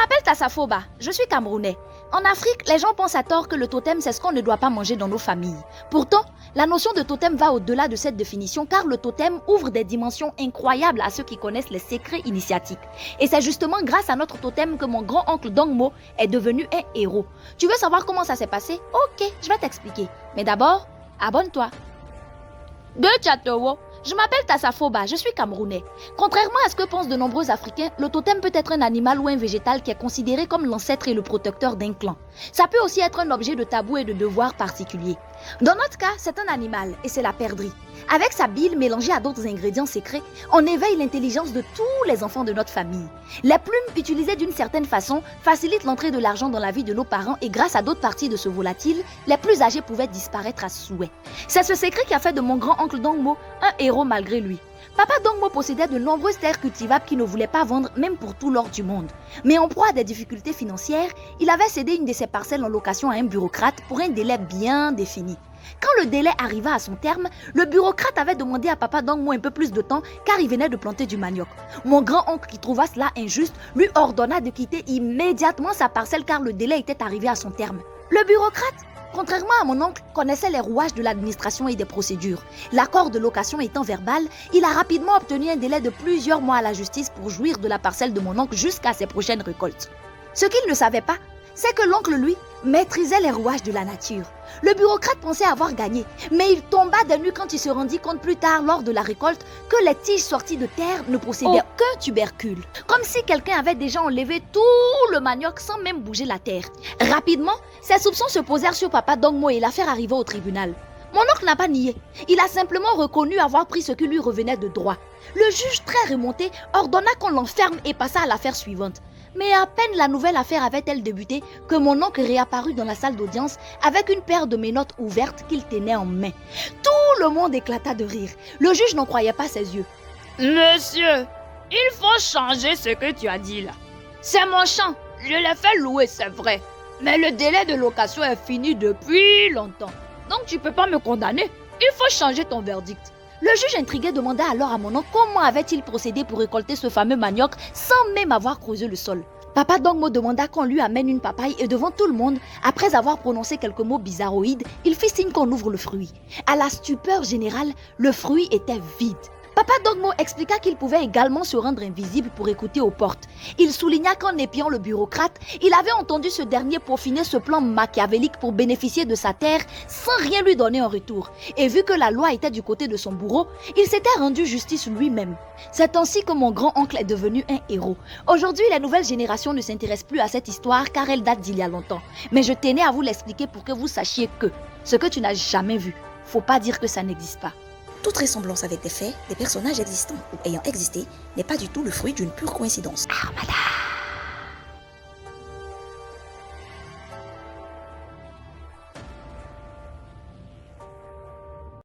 m'appelle Tassafoba, je suis camerounais. En Afrique, les gens pensent à tort que le totem, c'est ce qu'on ne doit pas manger dans nos familles. Pourtant, la notion de totem va au-delà de cette définition car le totem ouvre des dimensions incroyables à ceux qui connaissent les secrets initiatiques. Et c'est justement grâce à notre totem que mon grand-oncle Dongmo est devenu un héros. Tu veux savoir comment ça s'est passé? Ok, je vais t'expliquer. Mais d'abord, abonne-toi. De Chatowo. Je m'appelle Tassafoba, je suis camerounais. Contrairement à ce que pensent de nombreux Africains, le totem peut être un animal ou un végétal qui est considéré comme l'ancêtre et le protecteur d'un clan. Ça peut aussi être un objet de tabou et de devoir particulier. Dans notre cas, c'est un animal et c'est la perdrix. Avec sa bile mélangée à d'autres ingrédients secrets, on éveille l'intelligence de tous les enfants de notre famille. Les plumes utilisées d'une certaine façon facilitent l'entrée de l'argent dans la vie de nos parents et grâce à d'autres parties de ce volatile, les plus âgés pouvaient disparaître à souhait. C'est ce secret qui a fait de mon grand-oncle Dongmo un héros malgré lui. Papa Dongmo possédait de nombreuses terres cultivables qu'il ne voulait pas vendre même pour tout l'or du monde. Mais en proie à des difficultés financières, il avait cédé une de ses parcelles en location à un bureaucrate pour un délai bien défini. Quand le délai arriva à son terme, le bureaucrate avait demandé à Papa Dongmo un peu plus de temps car il venait de planter du manioc. Mon grand-oncle qui trouva cela injuste lui ordonna de quitter immédiatement sa parcelle car le délai était arrivé à son terme. Le bureaucrate, contrairement à mon oncle, connaissait les rouages de l'administration et des procédures. L'accord de location étant verbal, il a rapidement obtenu un délai de plusieurs mois à la justice pour jouir de la parcelle de mon oncle jusqu'à ses prochaines récoltes. Ce qu'il ne savait pas, c'est que l'oncle, lui, maîtrisait les rouages de la nature. Le bureaucrate pensait avoir gagné, mais il tomba des nues quand il se rendit compte plus tard lors de la récolte que les tiges sorties de terre ne possédaient aucun tubercule. Comme si quelqu'un avait déjà enlevé tout le manioc sans même bouger la terre. Rapidement, ses soupçons se posèrent sur Papa Dongmo et l'affaire arriva au tribunal. Mon oncle n'a pas nié. Il a simplement reconnu avoir pris ce qui lui revenait de droit. Le juge, très remonté, ordonna qu'on l'enferme et passa à l'affaire suivante. Mais à peine la nouvelle affaire avait-elle débuté que mon oncle réapparut dans la salle d'audience avec une paire de menottes ouvertes qu'il tenait en main. Tout le monde éclata de rire. Le juge n'en croyait pas ses yeux. Monsieur, il faut changer ce que tu as dit là. C'est mon champ, je l'ai fait louer, c'est vrai. Mais le délai de location est fini depuis longtemps. Donc tu peux pas me condamner. Il faut changer ton verdict. Le juge intrigué demanda alors à mon oncle comment avait-il procédé pour récolter ce fameux manioc sans même avoir creusé le sol. Papa Dongmo demanda qu'on lui amène une papaye et devant tout le monde, après avoir prononcé quelques mots bizarroïdes, il fit signe qu'on ouvre le fruit. À la stupeur générale, le fruit était vide. Papa Dongmo expliqua qu'il pouvait également se rendre invisible pour écouter aux portes. Il souligna qu'en épiant le bureaucrate, il avait entendu ce dernier peaufiner ce plan machiavélique pour bénéficier de sa terre sans rien lui donner en retour. Et vu que la loi était du côté de son bourreau, il s'était rendu justice lui-même. C'est ainsi que mon grand-oncle est devenu un héros. Aujourd'hui, les nouvelles générations ne s'intéressent plus à cette histoire car elle date d'il y a longtemps. Mais je tenais à vous l'expliquer pour que vous sachiez que ce que tu n'as jamais vu, faut pas dire que ça n'existe pas. Toute ressemblance avec des faits, des personnages existants ou ayant existé n'est pas du tout le fruit d'une pure coïncidence. Ah, madame.